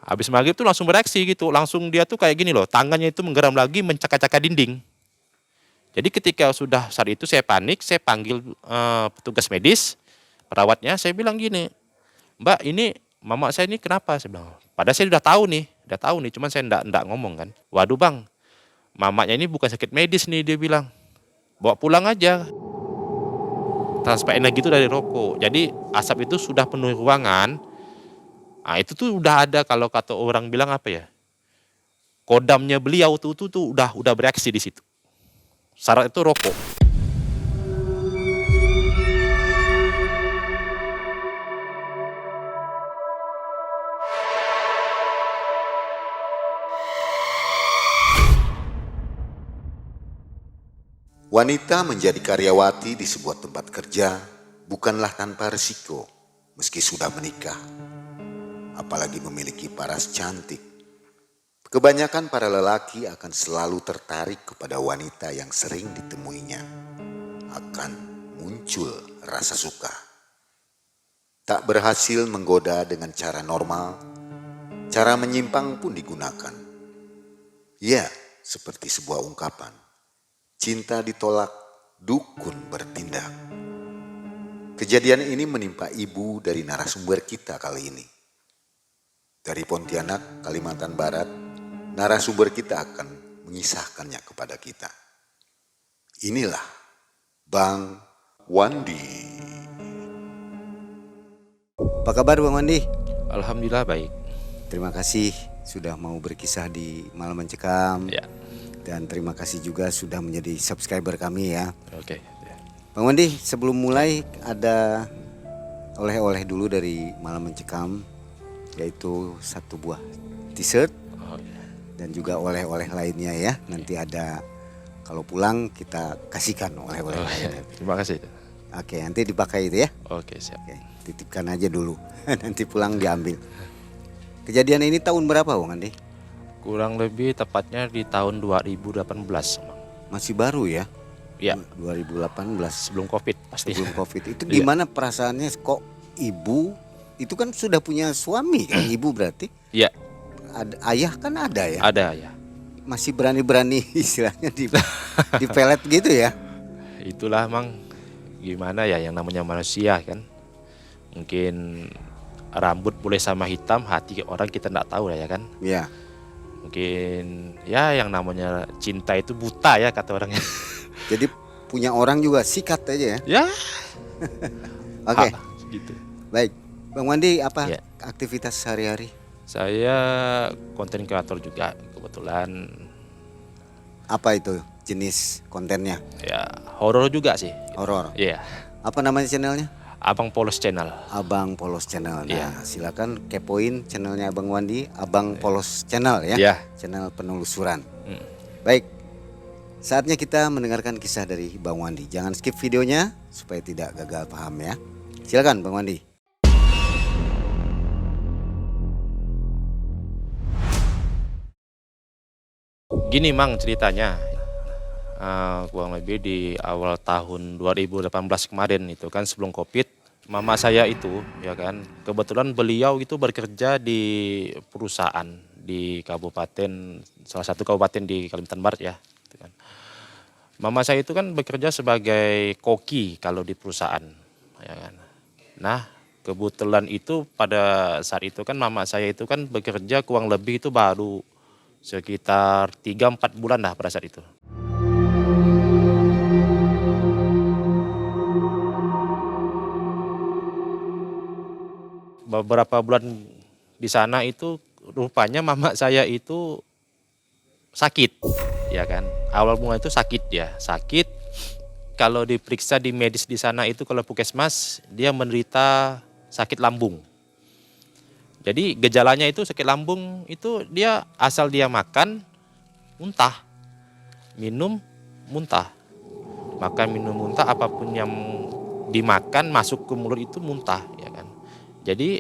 Habis maghrib tuh langsung bereaksi gitu, langsung dia tuh kayak gini loh, tangannya itu menggeram lagi mencakar-cakar dinding. Jadi ketika sudah saat itu saya panik, saya panggil petugas medis, perawatnya, saya bilang gini, "Mbak, ini mama saya ini kenapa?" Saya bilang. Padahal saya udah tahu nih, cuman saya ndak ngomong kan. "Waduh Bang, mamanya ini bukan sakit medis nih," dia bilang. "Bawa pulang aja." Transfer energi itu dari rokok. Jadi asap itu sudah penuhi ruangan. Ah itu tuh udah ada kalau kata orang bilang apa ya? Kodamnya beliau tuh udah bereaksi di situ. Syarat itu rokok. Wanita menjadi karyawati di sebuah tempat kerja bukanlah tanpa resiko meski sudah menikah, apalagi memiliki paras cantik. Kebanyakan para lelaki akan selalu tertarik kepada wanita yang sering ditemuinya. Akan muncul rasa suka. Tak berhasil menggoda dengan cara normal, cara menyimpang pun digunakan. Ya, seperti sebuah ungkapan. Cinta ditolak, dukun bertindak. Kejadian ini menimpa ibu dari narasumber kita kali ini. Dari Pontianak, Kalimantan Barat, narasumber kita akan mengisahkannya kepada kita. Inilah Bang Wandi. Apa kabar Bang Wandi? Alhamdulillah baik. Terima kasih sudah mau berkisah di Malam Mencekam. Ya. Dan terima kasih juga sudah menjadi subscriber kami ya. Oke. Bang Wandi, sebelum mulai ada oleh-oleh dulu dari Malam Mencekam, yaitu satu buah t-shirt dan juga oleh-oleh lainnya ya. Nanti ada kalau pulang kita kasihkan oleh-oleh lainnya. Terima kasih. Oke, nanti dipakai itu ya. Oke, siap. Oke, titipkan aja dulu. Nanti pulang diambil. Kejadian ini tahun berapa Bang Wandi? Kurang lebih tepatnya di tahun 2018. Masih baru ya? Ya. 2018. Sebelum Covid pasti. Sebelum Covid. Itu gimana perasaannya kok ibu itu kan sudah punya suami kan ibu berarti? Iya. Ayah kan ada ya? Ada ya. Masih berani-berani istilahnya di pelet gitu ya? Itulah emang gimana ya yang namanya manusia kan. Mungkin rambut boleh sama hitam, hati orang kita enggak tahu lah ya kan. Iya. Mungkin ya yang namanya cinta itu buta ya kata orangnya. Jadi punya orang juga sikat aja ya? Ya. Oke. Gitu. Baik. Bang Wandi apa Ya. aktivitas sehari-hari? Saya konten kreator juga kebetulan. Apa itu jenis kontennya? Ya horor juga sih. Horor. Iya. Apa namanya channelnya? Abang Polos Channel. Abang Polos Channel. Nah, Iya. silakan kepoin channelnya Abang Wandi, Abang Polos Channel ya. Iya. Channel penelusuran. Baik. Saatnya kita mendengarkan kisah dari Bang Wandi. Jangan skip videonya supaya tidak gagal paham ya. Silakan Bang Wandi. Gini Mang ceritanya. Kurang lebih di awal tahun 2018 kemarin itu kan sebelum Covid, mama saya itu ya kan kebetulan beliau itu bekerja di perusahaan di kabupaten, salah satu kabupaten di Kalimantan Barat ya gitu kan. Mama saya itu kan bekerja sebagai koki kalau di perusahaan ya kan. Nah, kebetulan itu pada saat itu kan mama saya itu kan bekerja kurang lebih itu baru sekitar 3-4 bulan lah pada saat itu. Beberapa bulan di sana itu rupanya mama saya itu sakit, ya kan. Awal mulai itu sakit ya, sakit. Kalau diperiksa di medis di sana itu kalau puskesmas dia menderita sakit lambung. Jadi gejalanya itu sakit lambung itu dia asal dia makan muntah, minum muntah, makan minum muntah apapun yang dimakan masuk ke mulut itu muntah, ya kan. Jadi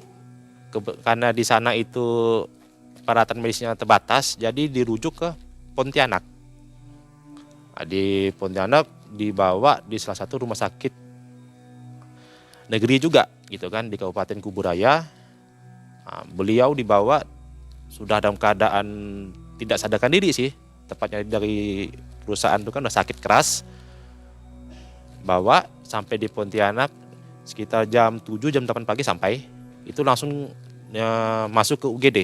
karena di sana itu peralatan medisnya terbatas, jadi dirujuk ke Pontianak. Nah, di Pontianak dibawa di salah satu rumah sakit negeri juga, gitu kan, di Kabupaten Kuburaya. Nah, beliau dibawa sudah dalam keadaan tidak sadarkan diri sih, tepatnya dari perusahaan itu kan udah sakit keras, bawa sampai di Pontianak sekitar jam 7 jam 8 pagi sampai, itu langsung masuk ke UGD.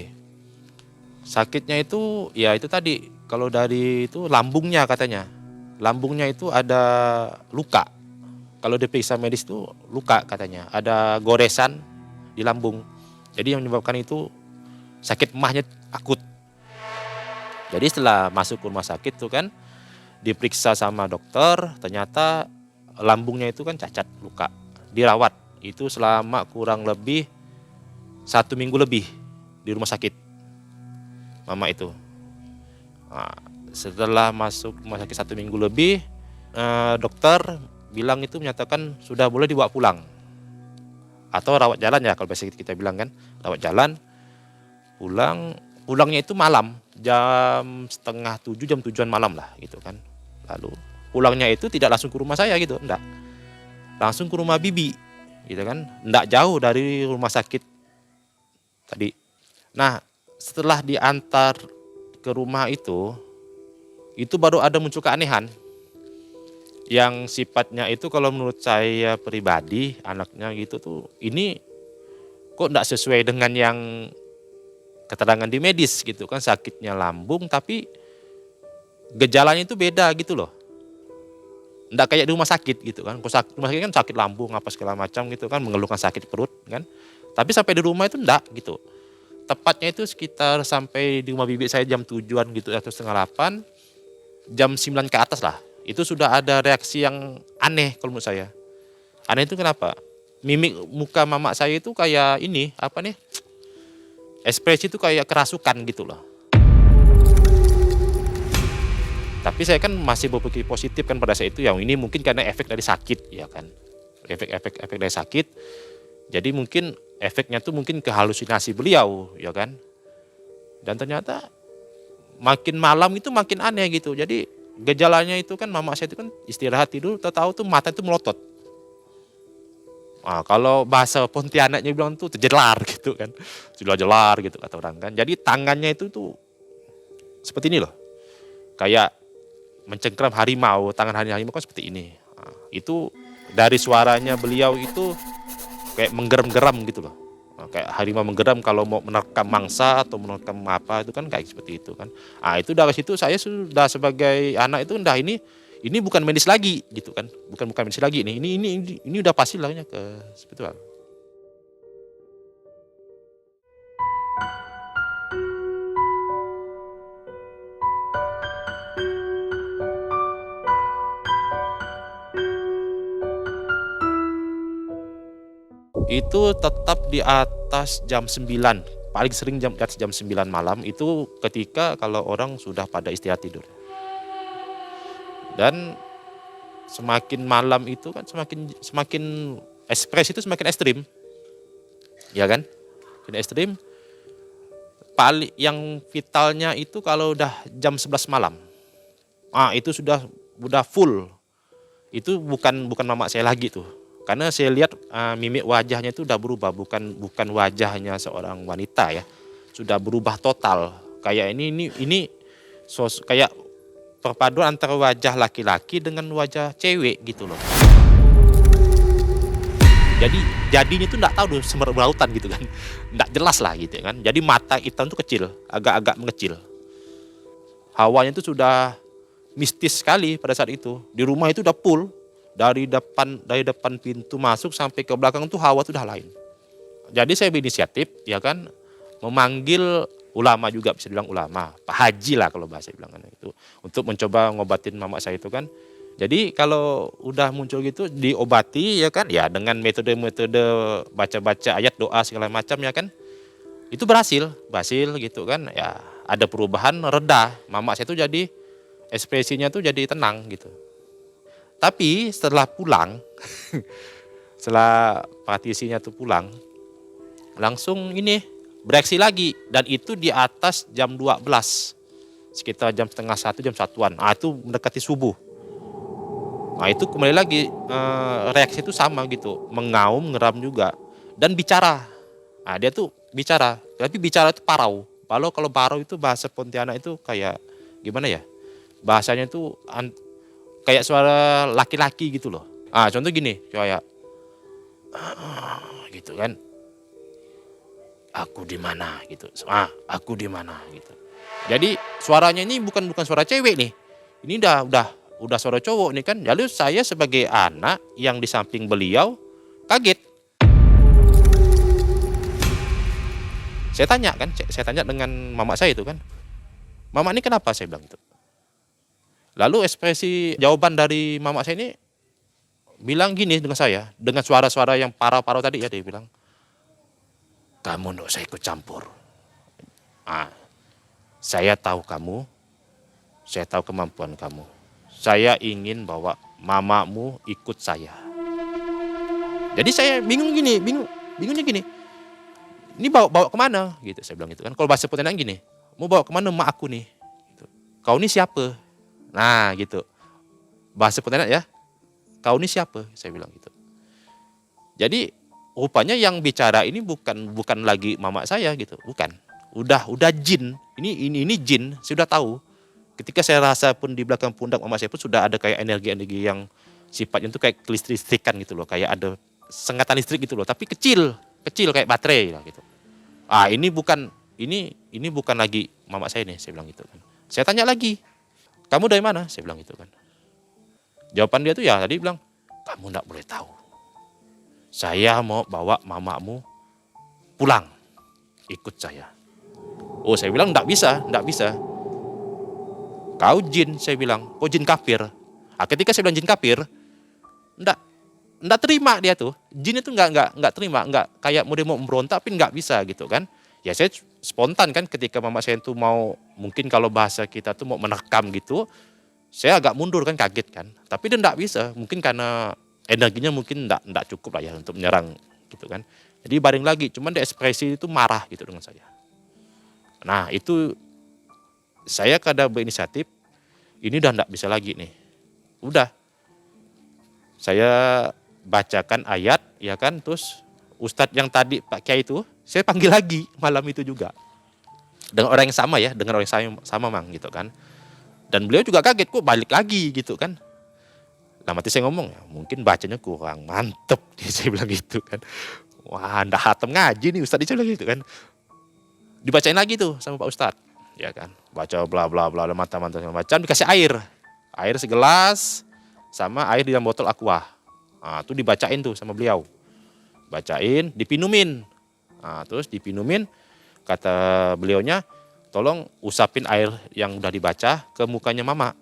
Sakitnya itu ya itu tadi, kalau dari itu lambungnya katanya, lambungnya itu ada luka. Kalau diperiksa medis itu luka katanya, ada goresan di lambung. Jadi yang menyebabkan itu sakit emahnya akut. Jadi setelah masuk ke rumah sakit tuh kan, diperiksa sama dokter, ternyata lambungnya itu kan cacat, luka. Dirawat itu selama kurang lebih 1 minggu lebih di rumah sakit mama itu. Nah, setelah masuk rumah sakit 1 minggu lebih, dokter bilang itu menyatakan sudah boleh dibawa pulang atau rawat jalan ya, kalau biasa kita bilang kan, rawat jalan. Pulangnya itu malam, jam setengah 7, jam 7-an malam lah gitu kan. Lalu pulangnya itu tidak langsung ke rumah saya gitu, enggak, langsung ke rumah bibi gitu kan, enggak jauh dari rumah sakit tadi. Nah, setelah diantar ke rumah itu baru ada muncul keanehan yang sifatnya itu kalau menurut saya pribadi, anaknya gitu tuh, ini kok enggak sesuai dengan yang keterangan di medis gitu kan, sakitnya lambung tapi gejalanya itu beda gitu loh. Enggak kayak di rumah sakit gitu kan. Kalau rumah sakit kan sakit lambung apa segala macam gitu kan, mengeluhkan sakit perut kan. Tapi sampai di rumah itu enggak gitu. Tepatnya itu sekitar sampai di rumah bibi saya jam 7-an gitu atau setengah 8, jam 9 ke atas lah. Itu sudah ada reaksi yang aneh kalau menurut saya. Aneh itu kenapa? Mimik muka mama saya itu kayak ini, apa nih? Ekspresi itu kayak kerasukan gitu loh. Tapi saya kan masih berpikir positif kan pada saat itu, yang ini mungkin karena efek dari sakit ya kan. Efek dari sakit. Jadi mungkin efeknya tuh mungkin ke halusinasi beliau ya kan. Dan ternyata makin malam itu makin aneh gitu. Jadi gejalanya itu kan mama saya itu kan istirahat tidur, tahu tuh mata itu melotot. Nah, kalau bahasa Pontianaknya bilang tuh terjelar gitu kan. Sudah jelar gitu kata orang kan. Jadi tangannya itu tuh seperti ini loh. Kayak mencengkram harimau, tangan harimau kan seperti ini. Nah, itu dari suaranya beliau itu kayak menggeram-geram gitu loh. Nah, kayak harimau menggeram kalau mau menerkam mangsa atau menerkam apa itu kan kayak seperti itu kan. Ah itu dari situ saya sudah sebagai anak itu udah ini bukan medis lagi gitu kan. Bukan medis lagi ini udah pasti lahnya ke spiritual. Itu tetap di atas jam 9, paling sering di atas jam 9 malam itu ketika kalau orang sudah pada istirahat tidur. Dan semakin malam itu kan semakin ekspresi itu semakin ekstrim. Ya kan? Semakin ekstrim. Paling yang vitalnya itu kalau udah jam 11 malam. Ah, itu sudah full. Itu bukan mama saya lagi tuh. Karena saya lihat mimik wajahnya itu udah berubah, bukan wajahnya seorang wanita ya. Sudah berubah total. Kayak ini kayak perpaduan antara wajah laki-laki dengan wajah cewek gitu loh. Jadi jadinya tuh enggak tahu tuh semerautan gitu kan. Enggak jelas lah gitu kan. Jadi mata hitam tuh kecil, agak-agak mengecil. Hawanya itu sudah mistis sekali pada saat itu. Di rumah itu udah full. Dari depan pintu masuk sampai ke belakang tuh hawa tuh udah lain. Jadi saya berinisiatif ya kan, memanggil ulama juga, bisa bilang ulama, Pak Haji lah kalau bahasa bilangan itu, untuk mencoba ngobatin mama saya itu kan. Jadi kalau udah muncul gitu diobati ya kan, ya dengan metode-metode baca-baca ayat doa segala macam ya kan. Itu berhasil gitu kan. Ya ada perubahan, reda. Mama saya tuh jadi ekspresinya tuh jadi tenang gitu. Tapi setelah pulang, setelah praktisinya tuh pulang, langsung ini bereaksi lagi. Dan itu di atas jam 12, sekitar jam setengah 1, jam 1-an. Nah itu mendekati subuh. Nah itu kembali lagi reaksi itu sama gitu, mengaum, ngeram juga. Dan bicara. Nah dia tuh bicara, tapi bicara itu parau. Kalau baro itu bahasa Pontianak itu kayak gimana ya? Bahasanya itu kayak suara laki-laki gitu loh. Contoh gini, kayak gitu kan. Aku di mana gitu. Aku di mana gitu. Jadi suaranya ini bukan suara cewek nih. Ini udah suara cowok nih kan. Lalu saya sebagai anak yang di samping beliau kaget. Saya tanya dengan mama saya itu kan. Mama ini kenapa, saya bilang gitu. Lalu ekspresi jawaban dari mama saya ini bilang gini dengan saya, dengan suara-suara yang parau-parau tadi ya, dia bilang, kamu nggak usah ikut campur. Saya tahu kamu, saya tahu kemampuan kamu. Saya ingin bawa mamamu ikut saya. Jadi saya bingungnya gini. Ini bawa kemana? Gitu saya bilang gitu kan. Kalau bahasa Pontianak gini, mau bawa kemana mak aku nih? Gitu. Kau ini siapa? Nah gitu. Bahasa Pontianak ya. Kau ini siapa? Saya bilang gitu. Jadi rupanya yang bicara ini bukan lagi mama saya gitu, bukan. Udah jin. Ini jin, saya sudah tahu. Ketika saya rasa pun di belakang pundak mama saya pun sudah ada kayak energi-energi yang sifatnya itu kayak kelistrikan gitu loh, kayak ada sengatan listrik gitu loh, tapi kecil kayak baterai lah gitu. Ini bukan lagi mama saya nih, saya bilang gitu kan. Saya tanya lagi, kamu dari mana? Saya bilang gitu kan. Jawaban dia tuh ya tadi bilang, kamu enggak boleh tahu. Saya mau bawa mamamu pulang, ikut saya. Oh, saya bilang enggak bisa. Kau jin, saya bilang, kau jin kafir. Ketika saya bilang jin kafir, enggak terima dia tuh. Jin itu enggak terima, enggak kayak mau memberontak tapi enggak bisa gitu kan. Ya saya spontan kan ketika mama saya itu mau, mungkin kalau bahasa kita tuh mau menerkam gitu, saya agak mundur kan, kaget kan. Tapi dia enggak bisa, mungkin karena energinya mungkin enggak cukup lah ya untuk menyerang gitu kan. Jadi baring lagi, cuman dia ekspresi itu marah gitu dengan saya. Nah itu saya kada berinisiatif, ini udah enggak bisa lagi nih. Udah, saya bacakan ayat ya kan, terus Ustadz yang tadi Pak Kiai itu saya panggil lagi malam itu juga dengan orang yang sama ya, dengan orang yang sama Mang gitu kan. Dan beliau juga kaget, kok balik lagi gitu kan. Nah mati saya ngomong, ya, mungkin bacanya kurang mantep saya bilang gitu kan. Wah ndak hatam ngaji nih Ustadz, bilang gitu kan. Dibacain lagi tuh sama Pak Ustadz ya kan, baca bla bla bla mantap macam, dikasih air segelas sama air di dalam botol aqua. Itu dibacain tuh sama beliau, bacain, dipinumin. Terus dipinumin, kata beliaunya, tolong usapin air yang udah dibaca ke mukanya mama,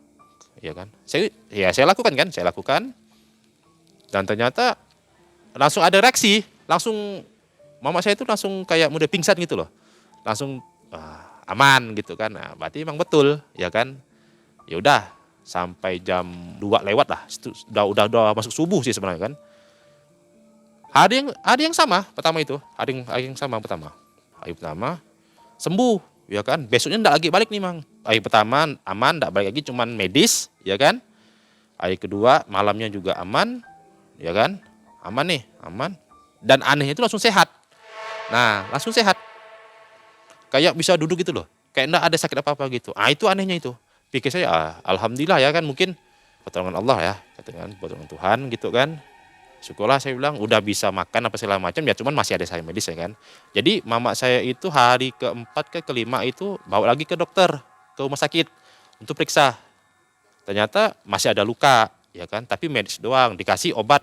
ya kan? Saya lakukan kan, dan ternyata langsung ada reaksi, langsung mama saya itu langsung kayak udah pingsan gitu loh, langsung aman gitu kan. Nah, berarti emang betul, ya kan? Ya udah sampai jam 2 lewat lah, udah masuk subuh sih sebenarnya kan. Hari yang sama pertama itu, hari yang sama pertama. Hari pertama sembuh, ya kan? Besoknya enggak lagi balik nih, Mang. Hari pertama aman, enggak balik lagi, cuman medis, ya kan? Hari kedua malamnya juga aman, ya kan? Aman nih, aman. Dan anehnya itu langsung sehat. Nah, langsung sehat. Kayak bisa duduk gitu loh. Kayak enggak ada sakit apa-apa gitu. Itu anehnya itu. Pikir saya, alhamdulillah ya kan, mungkin pertolongan Allah ya, katakan pertolongan Tuhan gitu kan. Syukurlah saya bilang, udah bisa makan apa segala macam ya, cuman masih ada saya medis ya kan. Jadi mama saya itu hari keempat ke kelima itu bawa lagi ke dokter, ke rumah sakit untuk periksa. Ternyata masih ada luka ya kan, tapi medis doang, dikasih obat.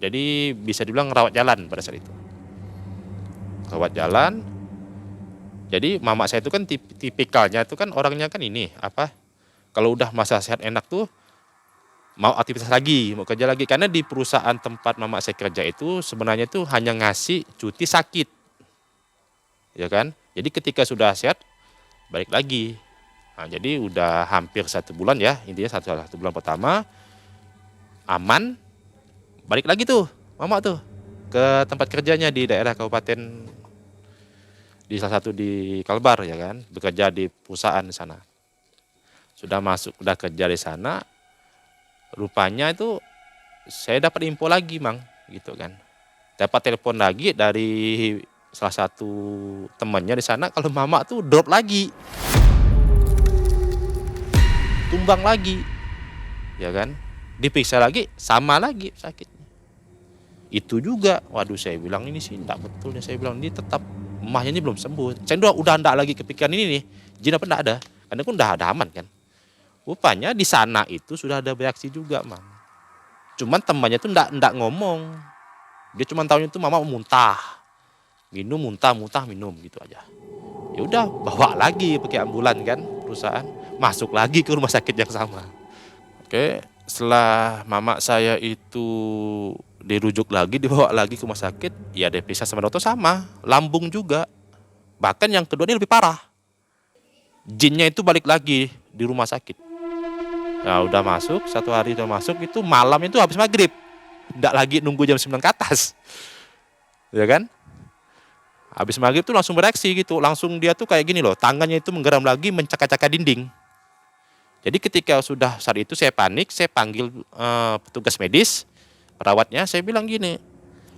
Jadi bisa dibilang rawat jalan pada saat itu. Rawat jalan. Jadi mama saya itu kan tipikalnya itu kan orangnya kan ini apa? Kalau udah masa sehat enak tuh mau aktivitas lagi, mau kerja lagi. Karena di perusahaan tempat mama saya kerja itu sebenarnya itu hanya ngasih cuti sakit. Ya kan? Jadi ketika sudah sehat, balik lagi. Nah, jadi udah hampir 1 bulan ya, intinya satu bulan pertama, aman, balik lagi tuh, mama tuh, ke tempat kerjanya di daerah kabupaten, di salah satu di Kalbar ya kan, bekerja di perusahaan di sana. Sudah kerja di sana, rupanya itu saya dapat info lagi Mang gitu kan. Dapat telepon lagi dari salah satu temannya di sana kalau mama tuh drop lagi, tumbang lagi, ya kan? Diperiksa lagi, sama lagi sakitnya. Itu juga, waduh saya bilang ini sih enggak betul nih, saya bilang ini tetap emaknya ini belum sembuh. Saya udah enggak lagi kepikiran ini nih, jin apa enggak ada, karena kan udah ada aman kan. Rupanya di sana itu sudah ada reaksi juga, Mang. Cuman temannya tuh enggak ngomong. Dia cuma tahunya itu mama muntah. Minum, muntah, minum gitu aja. Ya udah, bawa lagi pakai ambulan kan perusahaan, masuk lagi ke rumah sakit yang sama. Oke, setelah mama saya itu dirujuk lagi, dibawa lagi ke rumah sakit, ya diperiksa sama dokter sama, lambung juga. Bahkan yang kedua ini lebih parah. Jinnya itu balik lagi di rumah sakit. Nah, udah masuk, satu hari udah masuk, itu malam itu habis maghrib. Nggak lagi nunggu jam 9 ke atas. Ya kan? Habis maghrib tuh langsung bereaksi gitu. Langsung dia tuh kayak gini loh, tangannya itu menggeram lagi, mencaka-caka dinding. Jadi ketika sudah saat itu saya panik, saya panggil petugas medis, perawatnya, saya bilang gini,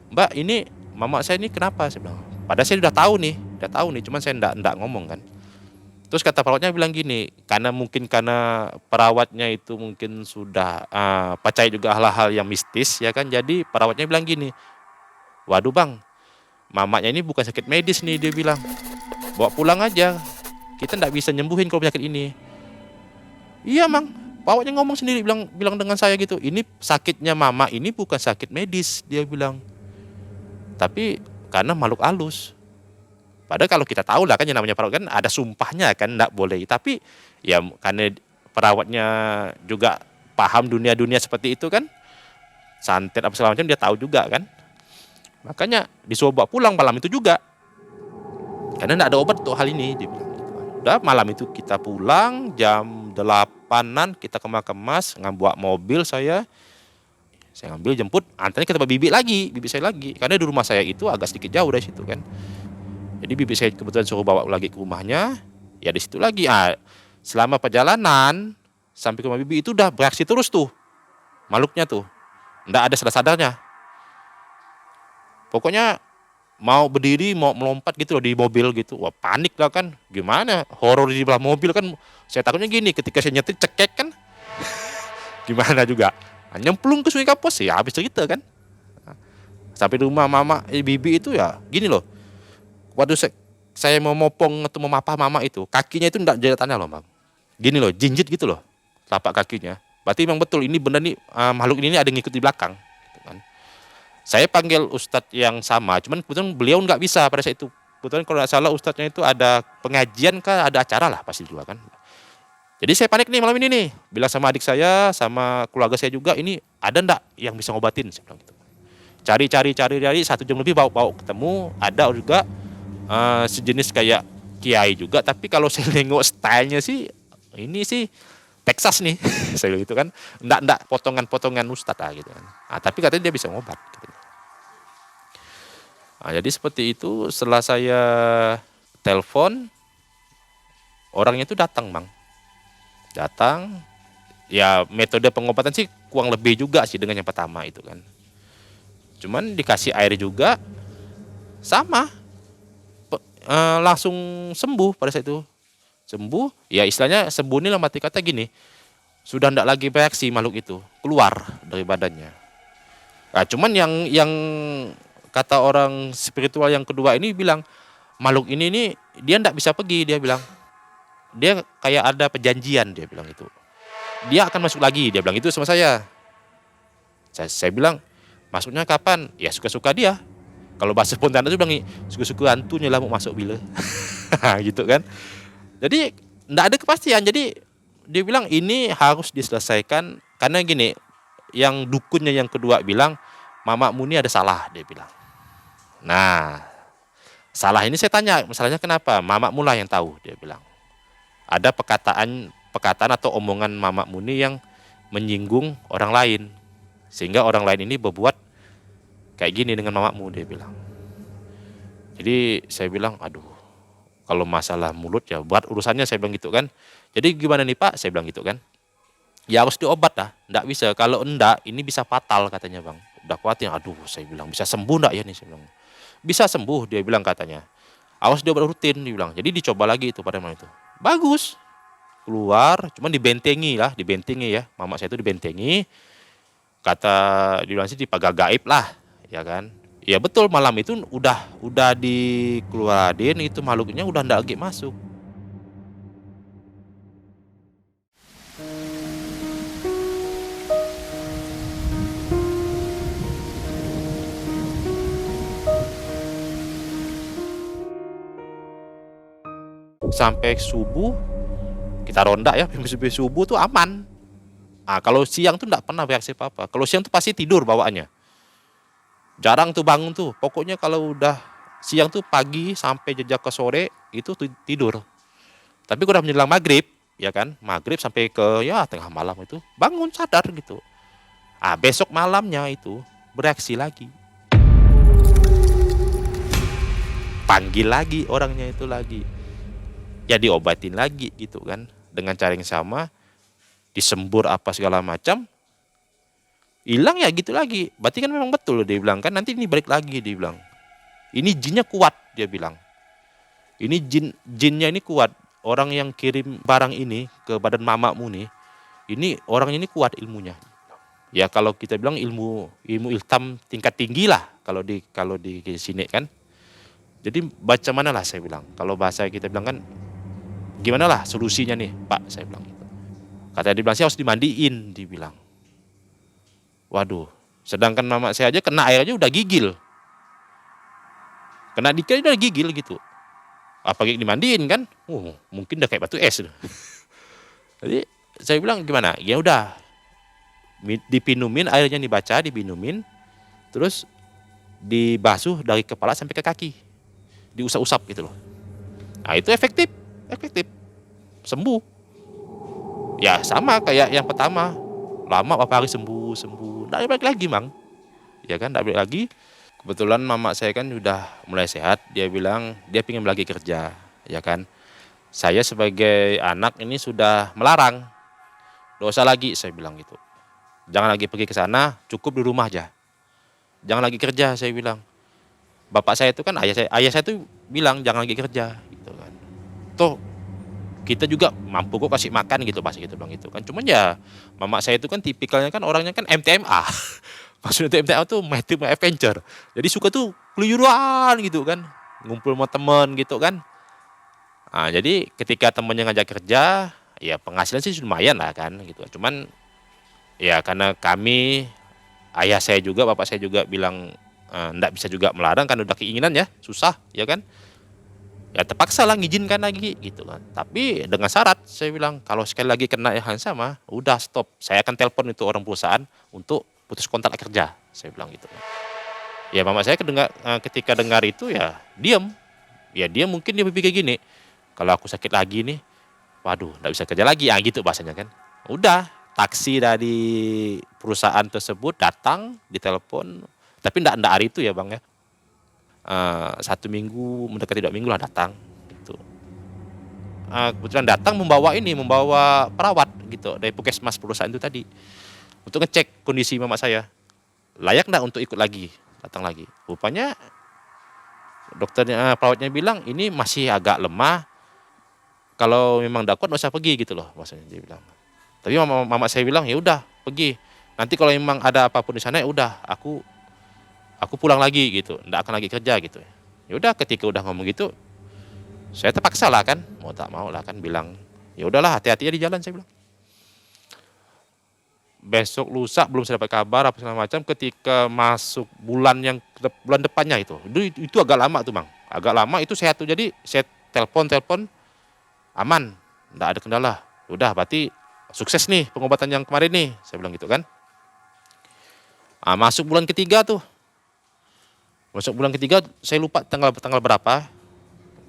Mbak ini mama saya ini kenapa? Saya bilang, padahal saya udah tahu nih, cuman saya enggak ngomong kan. Terus kata perawatnya bilang gini, karena perawatnya itu mungkin sudah percaya juga hal-hal yang mistis ya kan. Jadi perawatnya bilang gini, waduh bang, mamanya ini bukan sakit medis nih, dia bilang, bawa pulang aja, kita enggak bisa nyembuhin kalau penyakit ini. Iya mang, perawatnya ngomong sendiri, bilang dengan saya gitu, ini sakitnya mama ini bukan sakit medis, dia bilang, tapi karena makhluk halus. Padahal kalau kita tahu lah kan yang namanya perawat kan ada sumpahnya kan, enggak boleh. Tapi ya karena perawatnya juga paham dunia-dunia seperti itu kan, santet apa segala macam dia tahu juga kan. Makanya disuruh bawa pulang malam itu juga. Karena enggak ada obat untuk hal ini, dia bilang gitu kan. Udah malam itu kita pulang jam 8-an, kita kemas-kemas, bawa mobil saya ngambil jemput, antarnya ke tempat bibi saya lagi. Karena di rumah saya itu agak sedikit jauh dari situ kan. Jadi bibi saya kebetulan suruh bawa lagi ke rumahnya, ya di situ lagi. Selama perjalanan sampai ke rumah bibi itu udah bereaksi terus tuh makhluknya tuh, nggak ada sadar-sadarnya. Pokoknya mau berdiri, mau melompat gitu loh di mobil gitu. Wah panik lah kan, gimana? Horor di belakang mobil kan. Saya takutnya gini, ketika saya nyetir cekek kan, gimana juga. Nyemplung ke Sungai Kapuas ya habis cerita kan. Sampai rumah mama, bibi itu ya gini loh. Waduh saya mau mopong atau memapah mama itu, kakinya itu enggak jadi tanah loh bang. Gini loh, jinjit gitu loh, telapak kakinya. Berarti memang betul ini benar nih, makhluk ini ada yang ngikut di belakang. Gitu kan. Saya panggil ustadz yang sama, cuman kebetulan beliau nggak bisa pada saat itu. Kebetulan kalau nggak salah ustadznya itu ada pengajian kah, ada acara lah pasti juga kan. Jadi saya panik nih malam ini nih, bilang sama adik saya, sama keluarga saya juga, ini ada ndak yang bisa ngobatin? Saya bilang gitu. Cari, 1 jam lebih bawa ketemu, ada juga. Sejenis kayak kiai juga, tapi kalau saya nengok stylenya sih ini sih Texas nih saya gitu kan, enggak potongan ustadz lah gitu kan. Tapi katanya dia bisa ngobat katanya. Jadi seperti itu. Setelah saya telepon, orangnya itu datang bang, ya metode pengobatan sih kurang lebih juga sih dengan yang pertama itu kan, cuman dikasih air juga sama. Langsung sembuh pada saat itu. Sembuh, ya istilahnya sembuh ini lah, mati kata gini, sudah tidak lagi bereaksi makhluk itu, keluar dari badannya. Nah, cuman yang kata orang spiritual yang kedua ini bilang, makhluk ini dia tidak bisa pergi, dia bilang. Dia kayak ada perjanjian, dia bilang itu. Dia akan masuk lagi, dia bilang itu sama saya. Saya bilang, masuknya kapan? Ya suka-suka dia. Kalau bahasa spontan itu bilang, suka-suka hantunya lah mau masuk bila. Gitu kan. Jadi enggak ada kepastian. Jadi dia bilang ini harus diselesaikan. Karena gini, yang dukunnya yang kedua bilang, Mama Muni ada salah, dia bilang. Nah, salah ini saya tanya, masalahnya kenapa? Mama Mula yang tahu, dia bilang. Ada perkataan atau omongan Mama Muni yang menyinggung orang lain. Sehingga orang lain ini berbuat kayak gini dengan mamamu, dia bilang. Jadi saya bilang, aduh, kalau masalah mulut ya buat urusannya, saya bilang gitu kan. Jadi gimana nih Pak, saya bilang gitu kan. Ya harus diobat lah, enggak bisa. Kalau enggak, ini bisa fatal katanya bang. Udah khawatir, aduh saya bilang, bisa sembuh enggak ya nih, saya bilang. bisa sembuh dia bilang katanya. Awas dia rutin dia bilang. Jadi dicoba lagi itu pada malam itu. Bagus. Keluar, cuman dibentengi ya. Mama saya itu dibentengi. Kata dibilang sih dipagar gaib lah, ya kan. Ya betul malam itu udah dikeluarin itu makhluknya udah ndak lagi masuk. Sampai subuh kita ronda ya, sampai subuh tuh aman. Ah, kalau siang tuh nggak pernah bereaksi apa-apa. Kalau siang tuh pasti tidur bawaannya. Jarang tuh bangun tuh. Pokoknya kalau udah siang tuh pagi sampai jejak ke sore itu tidur. Tapi udah menjelang maghrib, ya kan? Maghrib sampai ke ya tengah malam itu bangun sadar gitu. Ah, besok malamnya itu bereaksi lagi. Panggil lagi orangnya itu lagi. Ya diobatin lagi gitu kan. Dengan cara yang sama, disembur apa segala macam, hilang ya gitu lagi. Berarti kan memang betul dia bilang kan nanti ini balik lagi dia bilang. Ini jinnya kuat dia bilang. Ini jinnya ini kuat. Orang yang kirim barang ini ke badan mamamu nih, ini orangnya ini kuat ilmunya. Ya kalau kita bilang ilmu ilham tingkat tinggi lah kalau di sini kan. Jadi baca mana lah saya bilang. Kalau bahasa kita bilang kan gimana lah solusinya nih Pak saya bilang gitu. Kata dia bilang sih harus dimandiin dibilang. Waduh, sedangkan mama saya aja kena air aja udah gigil. Kena dikit udah gigil gitu. Apalagi dimandiin kan? Mungkin udah kayak batu es. Jadi saya bilang gimana? Ya udah dipinumin airnya dibaca, dipinumin, terus dibasuh dari kepala sampai ke kaki. Diusap-usap gitu loh. Nah, itu efektif. Sembuh. Ya sama kayak yang pertama. Lama beberapa hari sembuh. Nggak balik lagi, Mang. Ya kan, nggak balik lagi. Kebetulan mama saya kan udah mulai sehat. Dia bilang dia pengen lagi kerja, ya kan. Saya sebagai anak ini sudah melarang. Nggak usah lagi, saya bilang gitu. Jangan lagi pergi ke sana, cukup di rumah aja. Jangan lagi kerja, saya bilang. Bapak saya itu kan ayah saya itu bilang jangan lagi kerja, gitu kan. Toh kita juga mampu kok kasih makan gitu bahasa gitu bilang gitu kan. Cuman ya mama saya itu kan tipikalnya kan orangnya kan MTMA. Maksudnya MTMA tuh Multimate Adventure. Jadi suka tuh keluyuran gitu kan. Ngumpul sama temen gitu kan. Nah, jadi ketika temennya ngajak kerja, ya penghasilan sih lumayan lah kan gitu. Cuman ya karena kami, ayah saya juga, bapak saya juga bilang nggak bisa juga melarang kan udah keinginan ya, susah ya kan. Ya terpaksa lah ngizinkan lagi gitu kan. Tapi dengan syarat saya bilang kalau sekali lagi kena yang sama, udah stop. Saya akan telepon itu orang perusahaan untuk putus kontrak kerja. Saya bilang gitu. Ya mama saya ketika dengar itu ya diam. Ya dia mungkin dia berpikir gini, kalau aku sakit lagi nih, waduh nggak bisa kerja lagi. Ya gitu bahasanya kan. Udah taksi dari perusahaan tersebut datang, ditelepon. Tapi ndak hari itu ya bang ya. 1 minggu mendekati 2 minggu lah datang gitu. Kebetulan datang membawa perawat gitu dari puskesmas perusahaan itu tadi untuk ngecek kondisi mama saya layak nggak untuk ikut lagi, datang lagi. Rupanya dokternya, perawatnya bilang ini masih agak lemah, kalau memang nggak kuat nggak usah pergi gitu loh maksudnya dia bilang. Tapi mama saya bilang ya udah pergi, nanti kalau memang ada apapun di sana ya udah aku pulang lagi gitu, nggak akan lagi kerja gitu. Ya udah ketika udah ngomong gitu, saya terpaksa lah kan, mau tak mau lah kan bilang, ya udahlah hati-hati ya di jalan saya bilang. Besok lusa belum saya dapat kabar apa segala macam, ketika masuk bulan depannya itu agak lama tuh bang, agak lama itu sehat tuh. Jadi saya telepon aman, nggak ada kendala. Udah berarti sukses nih pengobatan yang kemarin nih, saya bilang gitu kan. Masuk bulan ketiga tuh. Masuk bulan ketiga, saya lupa tanggal berapa.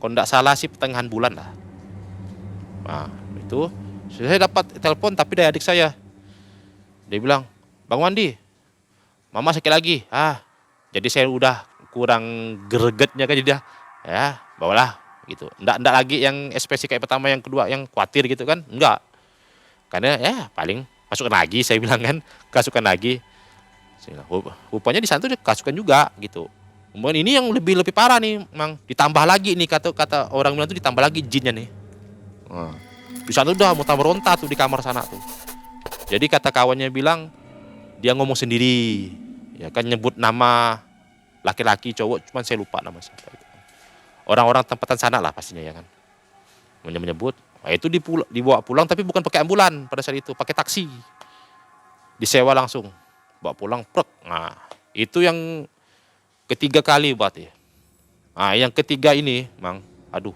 Kalau tidak salah sih pertengahan bulan lah. Nah, itu saya dapat telepon tapi dari adik saya. Dia bilang, Bang Wandi, mama sakit lagi. Jadi saya udah kurang gregetnya kan jadi ya, bawalah gitu. Ndak lagi yang ekspresi kayak pertama, yang kedua yang khawatir gitu kan. Enggak. Karena ya paling masukkan lagi saya bilang kan, kasukan lagi. Rupanya di sana tuh kasukan juga gitu. Kemudian ini yang lebih parah nih, Mang. Ditambah lagi nih kata orang bilang tuh ditambah lagi jinnya nih. Nah, di sana udah mau berontak tuh di kamar sana tuh. Jadi kata kawannya bilang dia ngomong sendiri, ya kan nyebut nama laki-laki cowok, cuman saya lupa nama siapa itu. Orang-orang tempatan sana lah pastinya ya kan. Menyebut, nah, itu dibawa pulang tapi bukan pakai ambulan pada saat itu, pakai taksi. Disewa langsung, bawa pulang, prek. Nah, itu yang ketiga kali berarti. Nah, yang ketiga ini, Mang, aduh,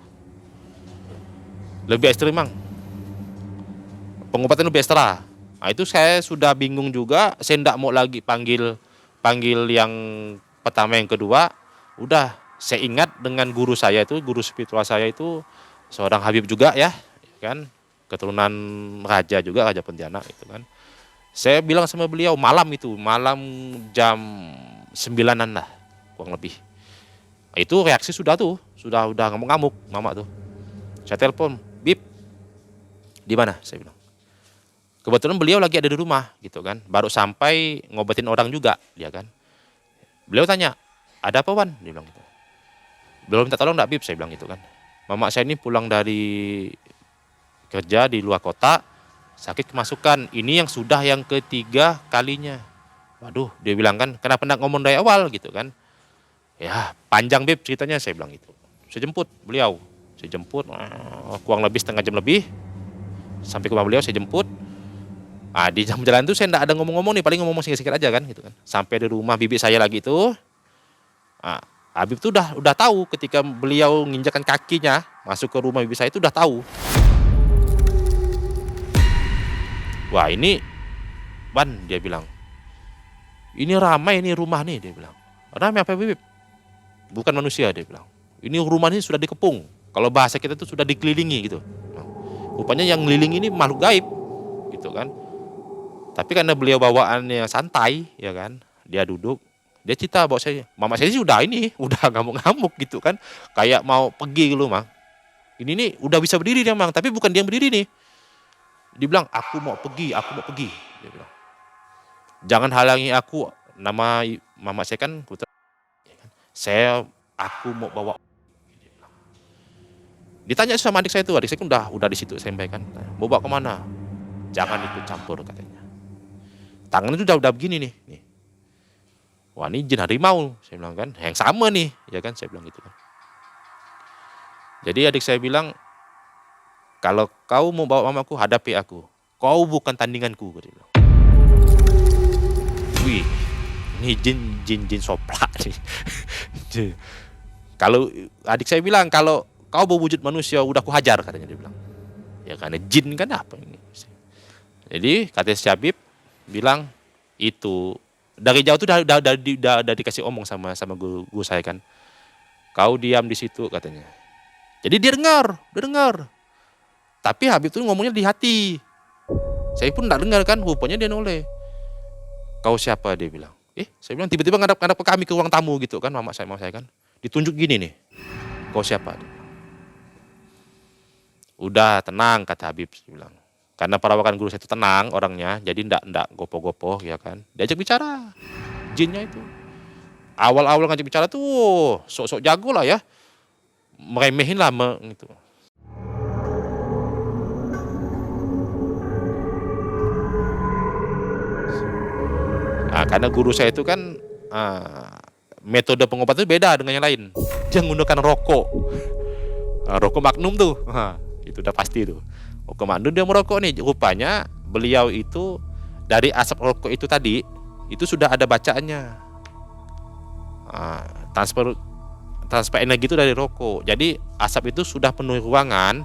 lebih ekstrim, Mang. Pengobatan lebih ekstra. Nah, itu saya sudah bingung juga, saya enggak mau lagi panggil yang pertama yang kedua. Udah, saya ingat dengan guru saya itu, guru spiritual saya itu seorang Habib juga ya kan, keturunan raja juga, Raja Pontianak itu kan. Saya bilang sama beliau malam jam 9-an lah kurang lebih. Itu reaksi sudah udah ngamuk-ngamuk mama tuh. Saya telepon, "Bib, di mana?" saya bilang. Kebetulan beliau lagi ada di rumah gitu kan, baru sampai ngobatin orang juga dia kan. Beliau tanya, "Ada apa, Wan?" dia bilang gitu. "Beliau minta tolong enggak, Bib?" saya bilang gitu kan. "Mama saya ini pulang dari kerja di luar kota, sakit kemasukan. Ini yang sudah yang ketiga kalinya." Waduh, dia bilang kan, "Kenapa enggak ngomong dari awal?" gitu kan. "Ya, panjang, Bib, ceritanya," saya bilang gitu. Saya jemput beliau. Saya jemput kurang lebih setengah jam lebih. Sampai ke rumah beliau saya jemput. Ah, di jam jalan itu saya enggak ada ngomong-ngomong nih, paling ngomong singkat-singkat aja kan gitu kan. Sampai di rumah bibi saya lagi itu. Ah, Habib tuh udah tahu ketika beliau nginjakan kakinya masuk ke rumah bibi saya itu udah tahu. "Wah, ini Ban," dia bilang. "Ini ramai ini rumah nih," dia bilang. "Ramai apa, Bib?" "Bukan manusia," dia bilang. "Ini rumah ini sudah dikepung. Kalau bahasa kita itu sudah dikelilingi gitu." Rupanya yang ngelilingi ini makhluk gaib gitu kan. Tapi karena beliau bawaannya santai ya kan, dia duduk, dia cerita bahwa mama saya sih udah ngamuk-ngamuk gitu kan, kayak mau pergi gitu, Mang. Ini nih udah bisa berdiri dia, Mang, tapi bukan dia yang berdiri nih. Dia bilang, aku mau pergi," dia bilang. "Jangan halangi aku, nama mama saya kan putra, ya kan. Aku mau bawa." Ditanya sama adik saya kan udah di situ saya sampaikan. "Mau bawa kemana?" "Jangan ikut campur," katanya. Tangannya itu udah begini nih. "Wah, ini jin harimau," saya bilang kan. "Yang sama nih," ya kan, saya bilang gitu kan. Jadi adik saya bilang, "Kalau kau mau bawa mamaku, hadapi aku. Kau bukan tandinganku," dia bilang. Wih, ini jin soplak nih. Kalau adik saya bilang, "Kalau kau berwujud manusia, udah ku hajar," katanya dia bilang. Ya karena jin kan apa ini. Jadi kata si Habib bilang itu dari jauh tuh udah dikasih omong sama guru saya kan. "Kau diam di situ," katanya. Jadi dia dengar. Tapi Habib tuh ngomongnya di hati. Saya pun enggak dengar kan, rupanya dia noleh. "Kau siapa?" dia bilang. Saya bilang tiba-tiba ngadap ke kami ke ruang tamu gitu kan, mama saya kan. Ditunjuk gini nih. "Kau siapa?" dia bilang. "Udah tenang," kata Habib bilang. Karena perawakan guru saya itu tenang orangnya, jadi ndak gopoh-gopoh ya kan. Diajak bicara, jinnya itu. Awal-awal ngajak bicara tuh, sok-sok jago lah ya. Meremehin lah gitu. Nah, karena guru saya itu kan metode pengobatan itu beda dengan yang lain. Dia menggunakan rokok. Rokok Magnum tuh. Itu udah pasti tuh. Rokok Magnum dia merokok nih. Rupanya beliau itu dari asap rokok itu tadi itu sudah ada bacaannya. Transfer energi itu dari rokok. Jadi asap itu sudah penuhi ruangan.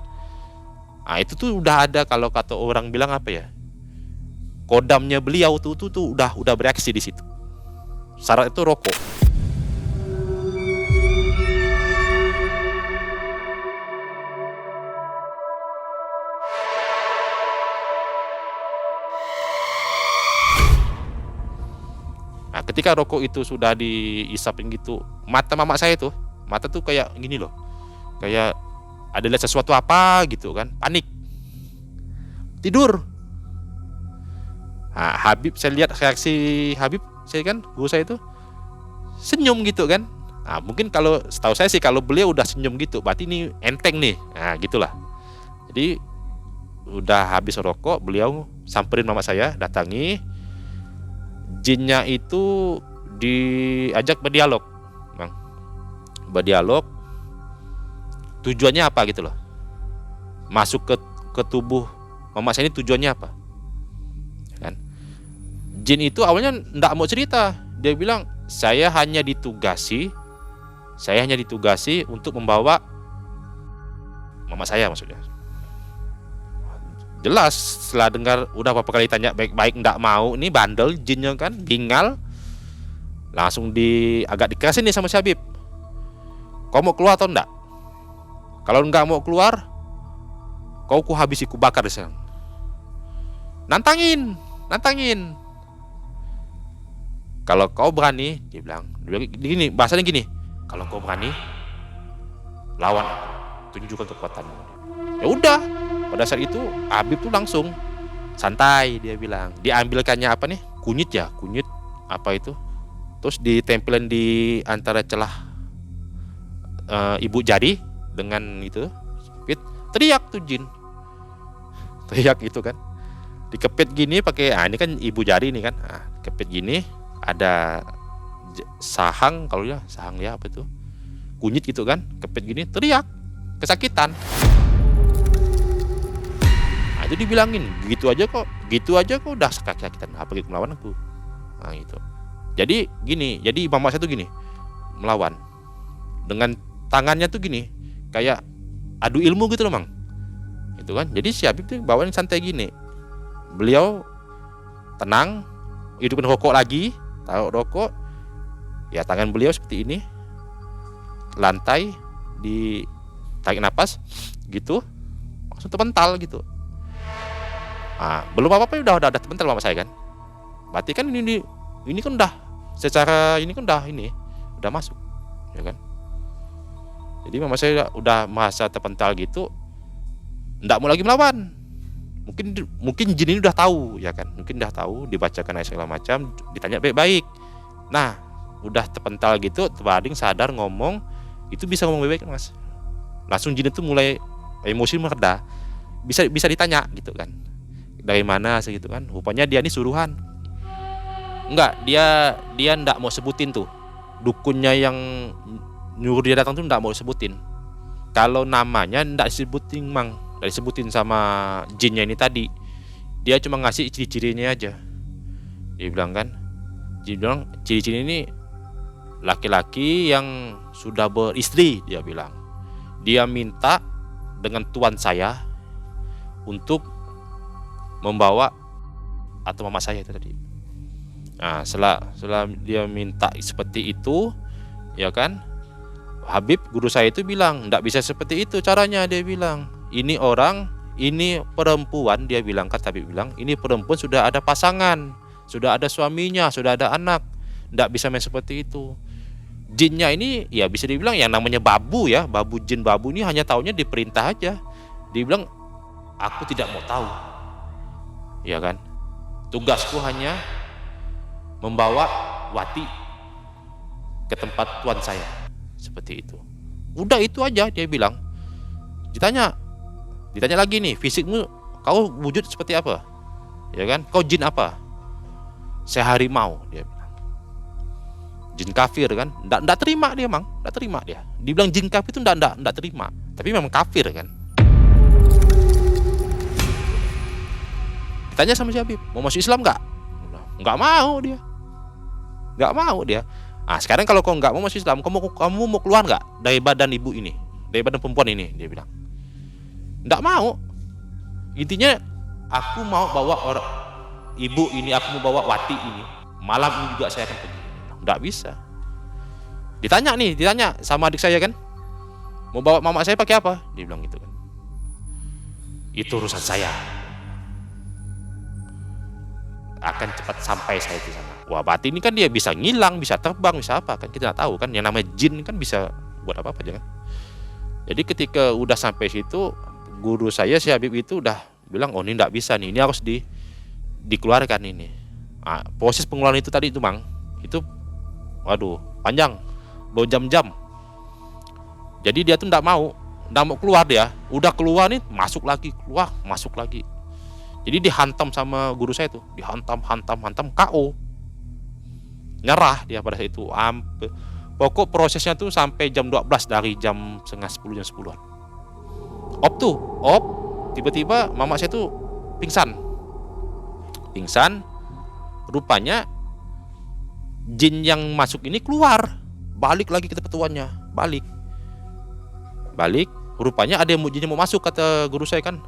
Nah, itu tuh udah ada kalau kata orang bilang apa ya? Kodamnya beliau tuh udah bereaksi di situ. Syarat itu rokok. Nah, ketika rokok itu sudah diisapin gitu, mata mama saya tuh, mata tuh kayak gini loh. Kayak ada lihat sesuatu apa gitu kan, panik. Tidur. Nah, Habib, saya lihat reaksi Habib, saya kan, guru saya itu senyum gitu kan. Nah, mungkin kalau setahu saya sih kalau beliau udah senyum gitu, berarti ini enteng nih. Nah, gitulah. Jadi udah habis rokok, beliau samperin mama saya, datangi. Jinnya itu diajak berdialog, Bang. Berdialog. Tujuannya apa gitu loh. Masuk ke tubuh mama saya ini tujuannya apa? Kan? Jin itu awalnya enggak mau cerita. Dia bilang, saya hanya ditugasi untuk membawa mama saya maksudnya. Jelas setelah dengar udah beberapa kali tanya baik-baik enggak mau, ini bandel jinnya kan, bingal. Langsung agak dikerasin nih sama si Habib. Kau mau keluar atau enggak? Kalau enggak mau keluar, kau ku habisi, ku bakar di sana. Nantangin. Kalau kau berani, dia bilang gini, bahasanya gini, kalau kau berani, lawan aku, tunjukkan kekuatanmu. Ya udah, pada saat itu Habib tuh langsung santai, dia bilang, diambilkannya apa nih, kunyit apa itu, terus ditempelin di antara celah ibu jari dengan itu, teriak tuh jin, teriak gitu kan, dikepit gini pakai, ini kan ibu jari ini kan, dikepit gini. Ada sahang, kalau ya sahang ya apa itu, kunyit gitu kan, kepit gini, teriak kesakitan. Nah, itu dibilangin gitu aja kok udah kesakitan, apalagi melawan aku. Nah itu. Jadi gini, jadi mama saya tuh gini melawan dengan tangannya tuh gini, kayak adu ilmu gitu loh, Mang. Itu kan. Jadi si Habib tuh bawain santai gini. Beliau tenang, hidupin rokok lagi. Taruh rokok, ya tangan beliau seperti ini, lantai, ditarik napas, gitu, langsung terpental gitu. Belum apa-apa udah terpental mama saya kan. Berarti kan ini kan udah secara ini kan udah masuk, ya kan. Jadi mama saya udah merasa terpental gitu, nggak mau lagi melawan. Mungkin jin ini udah tahu, ya kan, dibacakan ayat segala macam, ditanya baik-baik. Nah, udah terpental gitu, terbading sadar ngomong, itu bisa ngomong baik-baik, Mas. Langsung jin itu mulai emosi mereda, bisa ditanya gitu kan, dari mana segitu kan. Rupanya dia ini suruhan. Enggak, dia enggak mau sebutin tuh, dukunnya yang nyuruh dia datang tuh enggak mau sebutin. Kalau namanya enggak disebutin, Mang. Dari sebutin sama jinnya ini tadi, dia cuma ngasih ciri-cirinya aja. Dia bilang kan, ciri-ciri ini laki-laki yang sudah beristri. Dia bilang, dia minta dengan tuan saya untuk membawa atau mama saya itu tadi. Nah, setelah dia minta seperti itu, ya kan, Habib guru saya itu bilang, enggak bisa seperti itu caranya. Dia bilang, ini perempuan, dia bilang, kata Habib bilang, ini perempuan sudah ada pasangan, sudah ada suaminya, sudah ada anak, nggak bisa main seperti itu. Jinnya ini ya bisa dibilang yang namanya babu ya, jin babu ini hanya taunya diperintah aja. Dia bilang, aku tidak mau tahu, ya kan, tugasku hanya membawa Wati ke tempat tuan saya, seperti itu. Udah itu aja, dia bilang. Ditanya lagi nih, fisikmu kau wujud seperti apa? Ya kan? Kau jin apa? Saya harimau, dia bilang. Jin kafir kan? Enggak terima dia, Mang. Enggak terima dia. Dibilang jin kafir itu enggak terima. Tapi memang kafir kan. Ditanya sama si Habib, mau masuk Islam enggak? Enggak mau dia. Enggak mau dia. Sekarang kalau kau enggak mau masuk Islam, kamu mau keluar enggak dari badan ibu ini? Dari badan perempuan ini, dia bilang. Nggak mau. Intinya aku mau bawa ibu ini, aku mau bawa Wati ini. Malam ini juga saya akan pergi. Nggak bisa. Ditanya sama adik saya kan, mau bawa mama saya pakai apa? Dia bilang gitu kan. Itu urusan saya. Akan cepat sampai saya di sana. Wah, berarti ini kan dia bisa ngilang, bisa terbang, bisa apa kan? Kita nggak tahu kan. Yang namanya jin kan bisa buat apa aja kan. Jadi ketika udah sampai situ, guru saya si Habib itu udah bilang, oh ini nggak bisa nih, ini harus dikeluarkan ini. Proses pengeluaran itu tadi itu, Mang, itu waduh panjang. berjam-jam. Jadi dia tuh nggak mau keluar dia. Udah keluar nih, masuk lagi, keluar, masuk lagi. Jadi dihantam sama guru saya tuh, dihantam, KO. Nyerah dia pada saat itu. Pokok prosesnya tuh sampai jam 12, dari jam setengah 10, jam 10-an. Op, tiba-tiba mama saya tuh pingsan. Rupanya jin yang masuk ini keluar, balik lagi ke petuannya, balik. Rupanya ada yang jin yang mau masuk, kata guru saya kan.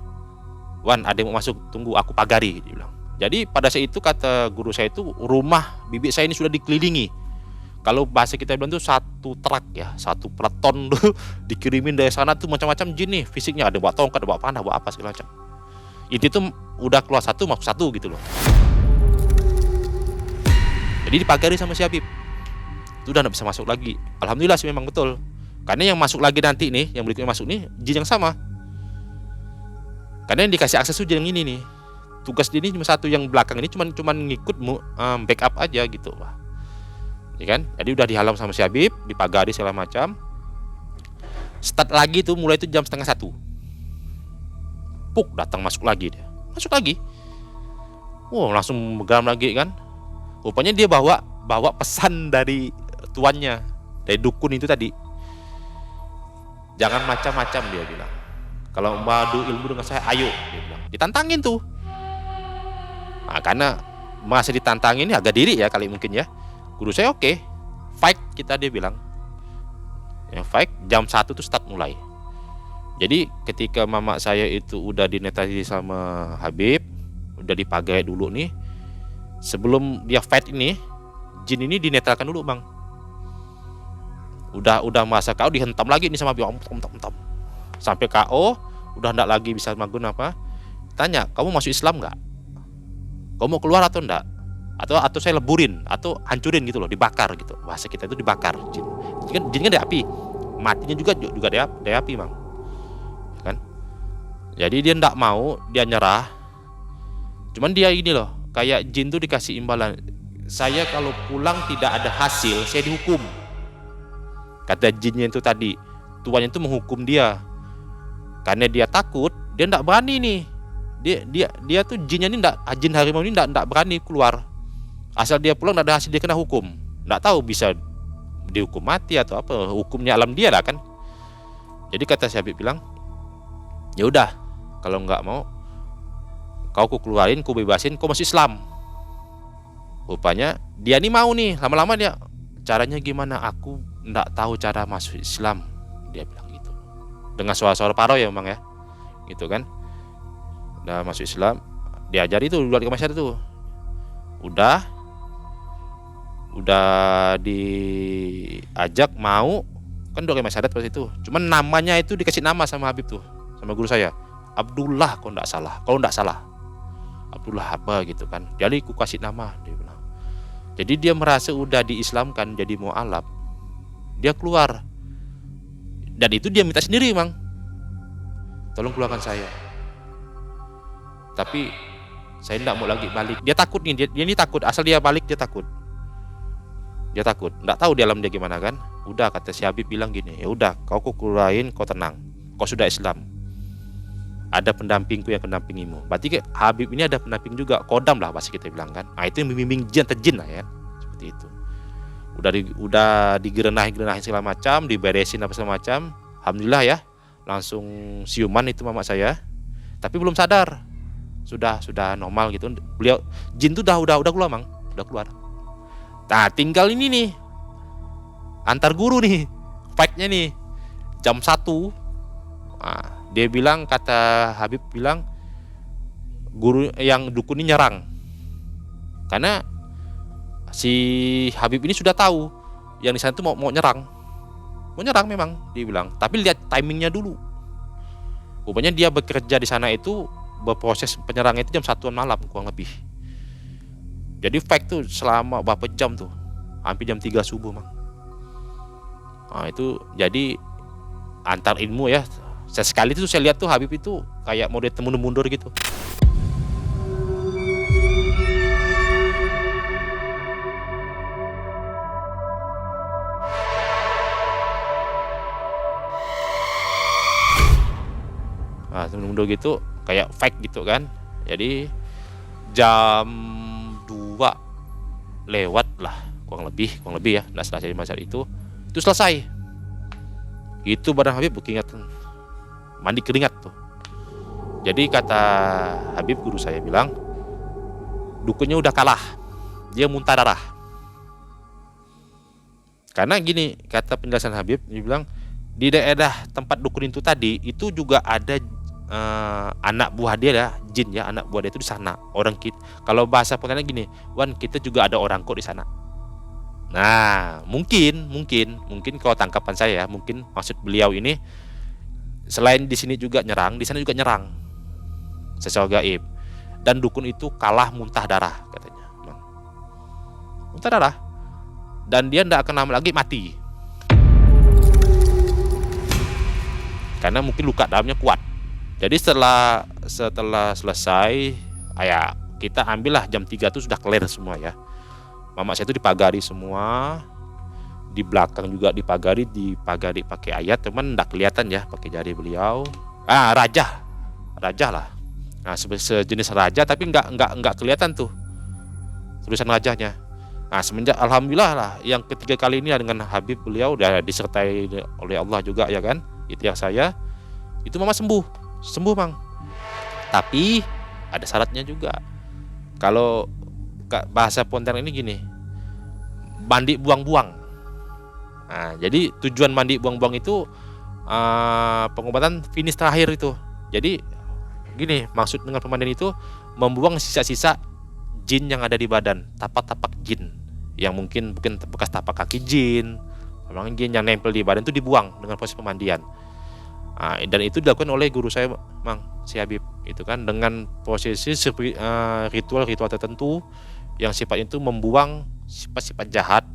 Wan, ada yang mau masuk, tunggu aku pagari, dia bilang. Jadi pada saat itu kata guru saya itu, rumah bibi saya ini sudah dikelilingi. Kalau bahasa kita bilang tuh satu truk ya, satu peleton tuh dikirimin dari sana tuh macam-macam jin nih fisiknya, ada bawa tongkat, ada bawa panah, bawa apa segala macam. Itu tuh udah keluar satu masuk satu gitu loh. Jadi dipagari sama si Habib. Itu udah nggak bisa masuk lagi. Alhamdulillah sih memang betul. Karena yang masuk lagi nanti nih, yang berikutnya masuk nih jin yang sama. Karena yang dikasih akses tuh jin yang ini nih. Tugas dia ini cuma satu, yang belakang ini cuman ngikut backup aja gitu. Wah. Ya kan? Jadi udah dihalau sama si Habib, dipagari segala macam. Start lagi tuh mulai itu jam setengah 1. Puk, datang masuk lagi dia. Masuk lagi. Wow, langsung megang lagi kan. Rupanya dia bawa pesan dari tuannya, dari dukun itu tadi. Jangan macam-macam, dia bilang. Kalau mau ilmu dengan saya, ayo, dia bilang. Ditantangin tuh. Nah, karena masa ditantangin ini agak diri ya kali mungkin ya. Guru saya oke, fight kita, dia bilang. Ya, fight jam 1 tuh start mulai. Jadi ketika mama saya itu udah dinetralisasi sama Habib, udah dipagai dulu nih. Sebelum dia fight ini, jin ini dinetralkan dulu, Bang. Udah masa KO, dihentam lagi nih sama Habib, hentam. Sampai KO, udah enggak lagi bisa magun apa. Tanya, kamu masuk Islam enggak? Kamu mau keluar atau enggak? Atau saya leburin, atau hancurin gitu loh, dibakar gitu. Bahasa kita itu dibakar jin. Jin kan dari api. Matinya juga dari api, Bang. Kan? Jadi dia enggak mau, dia nyerah. Cuman dia ini loh, kayak jin tuh dikasih imbalan. Saya kalau pulang tidak ada hasil, saya dihukum. Kata jinnya itu tadi, tuannya itu menghukum dia. Karena dia takut, dia enggak berani nih. Dia tuh jinnya ini jin harimau ini enggak berani keluar. Asal dia pulang enggak ada hasil, dia kena hukum. Enggak tahu bisa dihukum mati atau apa, hukumnya alam dia lah kan. Jadi kata si Habib bilang, ya udah, kalau enggak mau kau keluarin, kau bebasin, kau masuk Islam. Rupanya dia nih mau nih, lama-lama dia, caranya gimana? Aku enggak tahu cara masuk Islam, dia bilang gitu. Dengan suara-suara paro ya memang ya, gitu kan. Udah masuk Islam, diajari tuh buat ke masyarakat tuh. Udah diajak mau kan udah kayak masyarakat pas itu. Cuman namanya itu dikasih nama sama Habib tuh, sama guru saya. Abdullah kalau enggak salah. Abdullah apa gitu kan. Jadi aku kasih nama, dia bilang. Jadi dia merasa udah diislamkan jadi mualaf. Dia keluar. Dan itu dia minta sendiri, Bang. Tolong keluarkan saya. Tapi saya enggak mau lagi balik. Dia takut nih, dia ini takut. Asal dia balik dia takut. Enggak tahu di alam dia gimana kan. Udah kata si Habib bilang gini, ya udah kau keluarin, kau tenang. Kau sudah Islam. Ada pendampingku yang mendampingimu. Berarti Habib ini ada pendamping juga, kodam lah pasti kita bilang kan. Nah, itu yang membimbing jin lah ya. Seperti itu. Udah digerenahin segala macam, diberesin apa segala macam. Alhamdulillah ya. Langsung siuman itu mama saya. Tapi belum sadar. Sudah normal gitu. Beliau jin tuh udah keluar, Mang. Udah keluar. Nah, tinggal ini nih. Antar guru nih. Fight-nya nih. Jam 1. Nah, dia bilang, kata Habib bilang, guru yang dukun ini nyerang. Karena si Habib ini sudah tahu yang di sana tuh mau nyerang. Mau nyerang memang, dia bilang. Tapi lihat timingnya dulu. Rupanya dia bekerja di sana itu, berproses penyerangan itu jam 1-an malam kurang lebih. Jadi fight tuh selama berapa jam tuh? Hampir jam 3 subuh, Mang. Nah, itu jadi antar ilmu ya. Sekali itu saya lihat tuh Habib itu kayak mau mundur gitu. mundur gitu kayak fake gitu kan. Jadi jam 2 lewat lah kurang lebih ya, nggak selesai masalah itu selesai. Itu Badan Habib keringetan, mandi keringat tuh. Jadi kata Habib, guru saya bilang, dukunnya udah kalah, dia muntah darah. Karena gini, kata penjelasan Habib, dia bilang di daerah tempat dukun itu tadi itu juga ada anak buah dia ya, jin ya, anak buah dia itu di sana. Orang kita, kalau bahasa Pontianak gini, Wan, kita juga ada orang kok di sana. Nah, mungkin kalau tangkapan saya, mungkin maksud beliau ini selain di sini juga nyerang, di sana juga nyerang sesuatu gaib. Dan dukun itu kalah muntah darah katanya, Bang. Muntah darah. Dan dia tidak akan lama lagi mati. Karena mungkin luka dalamnya kuat. Jadi setelah selesai, ya kita ambillah jam 3 itu sudah clear semua ya. Mama saya itu dipagari semua, di belakang juga dipagari pakai ayat, cuman enggak kelihatan ya pakai jari beliau. Raja lah. Nah, sejenis raja tapi enggak kelihatan tuh tulisan rajanya. Nah, semenjak alhamdulillah lah yang ketiga kali ini dengan Habib, beliau udah disertai oleh Allah juga ya kan. Itu yang saya, itu mama sembuh Bang. Tapi ada syaratnya juga. Kalau bahasa Pontianak ini gini, mandi buang-buang. Nah, jadi tujuan mandi buang-buang itu pengobatan finish terakhir itu. Jadi gini, maksud dengan pemandian itu membuang sisa-sisa jin yang ada di badan, tapak-tapak jin yang mungkin bekas tapak kaki jin, memang jin yang nempel di badan itu dibuang dengan proses pemandian. Dan itu dilakukan oleh guru saya, Mang, si Habib, itu kan dengan prosesi ritual tertentu yang sifatnya itu membuang sifat-sifat jahat,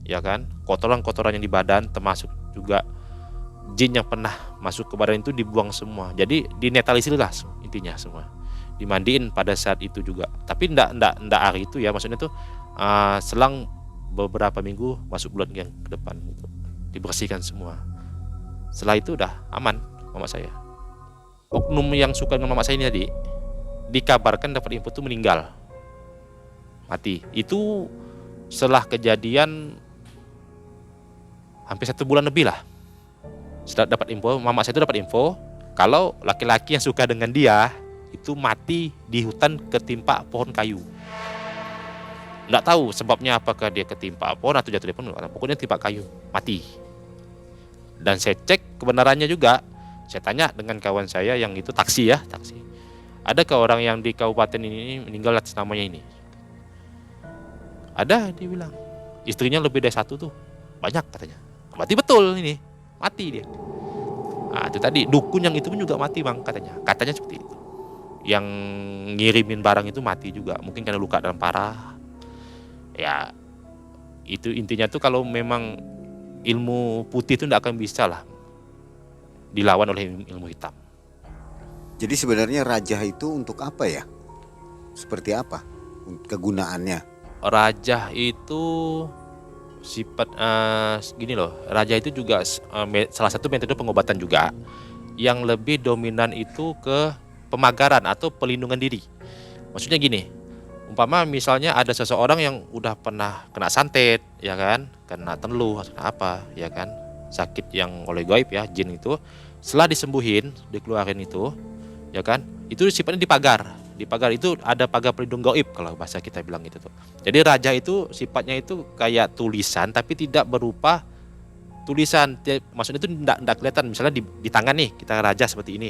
ya kan, kotoran-kotoran yang di badan, termasuk juga jin yang pernah masuk ke badan itu dibuang semua. Jadi dinetralisir lah intinya semua, dimandiin pada saat itu juga. Tapi ndak hari itu ya, maksudnya tuh selang beberapa minggu masuk bulan yang ke depan gitu, dibersihkan semua. Setelah itu udah aman mama saya. Oknum yang suka dengan mama saya ini tadi dikabarkan dapat info itu meninggal, mati. Itu setelah kejadian hampir 1 bulan lebih lah. Setelah dapat info, mama saya itu dapat info kalau laki-laki yang suka dengan dia itu mati di hutan ketimpa pohon kayu. Nggak tahu sebabnya, apakah dia ketimpa pohon atau jatuh dari pohon, pokoknya timpa kayu, mati. Dan saya cek kebenarannya juga. Saya tanya dengan kawan saya yang itu taksi. Ada ke orang yang di kabupaten ini meninggal atas namanya ini? Ada, dia bilang. Istrinya lebih dari 1 tuh. Banyak katanya. Berarti betul ini. Mati dia. Nah, itu tadi dukun yang itu pun juga mati, Bang, katanya. Katanya seperti itu. Yang ngirimin barang itu mati juga. Mungkin karena luka dalam parah. Ya, itu intinya tuh kalau memang ilmu putih itu tidak akan bisa lah dilawan oleh ilmu hitam. Jadi sebenarnya rajah itu untuk apa ya? Seperti apa kegunaannya? Rajah itu sifat gini loh, rajah itu juga salah satu metode pengobatan juga yang lebih dominan itu ke pemagaran atau pelindungan diri. Maksudnya gini, umpama misalnya ada seseorang yang udah pernah kena santet, ya kan, kena teluh atau apa, ya kan, sakit yang oleh gaib ya, jin itu, setelah disembuhin, dikeluarin itu, ya kan, itu sifatnya dipagar itu ada pagar pelindung gaib kalau bahasa kita bilang gitu tuh. Jadi rajah itu sifatnya itu kayak tulisan tapi tidak berupa tulisan, maksudnya itu tidak kelihatan. Misalnya di tangan nih kita rajah seperti ini,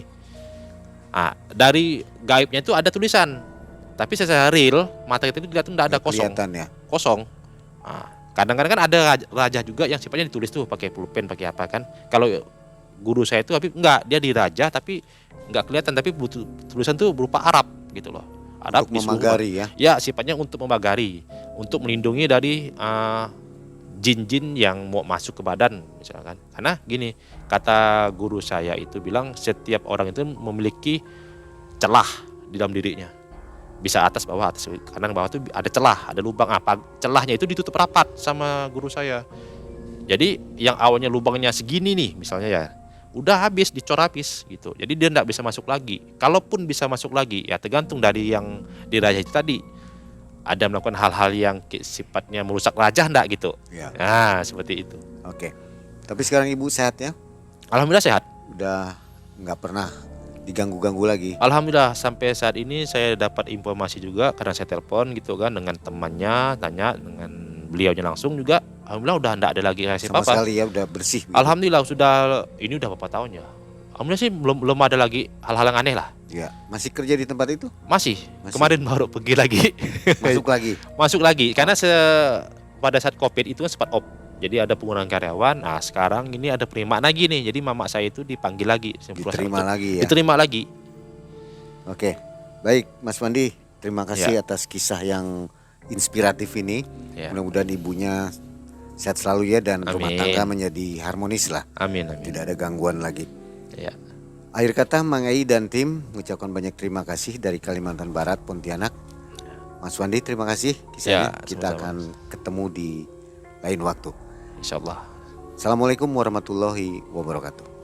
dari gaibnya itu ada tulisan. Tapi secara real mata kita itu kelihatan tidak ada, kosong. Ya. Kosong. Kadang-kadang kan ada rajah juga yang sifatnya ditulis tuh pakai pulpen, pakai apa kan. Kalau guru saya itu tapi enggak, dia dirajah tapi enggak kelihatan, tapi tulisan tuh berupa Arab gitu loh. Arab untuk memagari ya. Ya, sifatnya untuk memagari, untuk melindungi dari jin-jin yang mau masuk ke badan misalkan. Karena gini, kata guru saya itu bilang setiap orang itu memiliki celah di dalam dirinya. Bisa atas bawah, atas kanan bawah itu ada celah, ada lubang. Celahnya itu ditutup rapat sama guru saya. Jadi yang awalnya lubangnya segini nih misalnya ya, udah habis, dicor habis gitu. Jadi dia nggak bisa masuk lagi. Kalaupun bisa masuk lagi, ya tergantung dari yang dirajah itu tadi. Ada melakukan hal-hal yang sifatnya merusak rajah enggak gitu. Ya. Nah, seperti itu. Oke. Tapi sekarang ibu sehat ya? Alhamdulillah sehat. Udah nggak pernah diganggu-ganggu lagi. Alhamdulillah sampai saat ini saya dapat informasi juga karena saya telepon gitu kan dengan temannya, tanya dengan beliaunya langsung juga. Alhamdulillah udah enggak ada lagi rahasia Sama apa-apa. sekali ya, udah bersih. Alhamdulillah sudah, ini udah berapa tahun ya. Alhamdulillah sih belum ada lagi hal-hal yang aneh lah. Ya, masih kerja di tempat itu? Masih. Masih. Kemarin baru pergi lagi. Masuk lagi. Masuk lagi karena pada saat Covid itu kan sempat off. Jadi ada pengurangan karyawan. Nah, sekarang ini ada penerimaan lagi nih. Jadi mamak saya itu dipanggil lagi. Diterima lagi ya. Diterima lagi. Oke. Baik, Mas Wandi, terima kasih atas kisah yang inspiratif ini. Ya. Mudah-mudahan ibunya sehat selalu ya dan rumah Amin. tangga menjadi harmonis lah. Amin, amin. Tidak ada gangguan lagi. Ya. Akhir kata Mang Ai dan tim mengucapkan banyak terima kasih dari Kalimantan Barat, Pontianak. Mas Wandi, terima kasih kisahnya. Ya, Kita sama-sama. akan ketemu di lain waktu. Insyaallah. Assalamualaikum warahmatullahi wabarakatuh.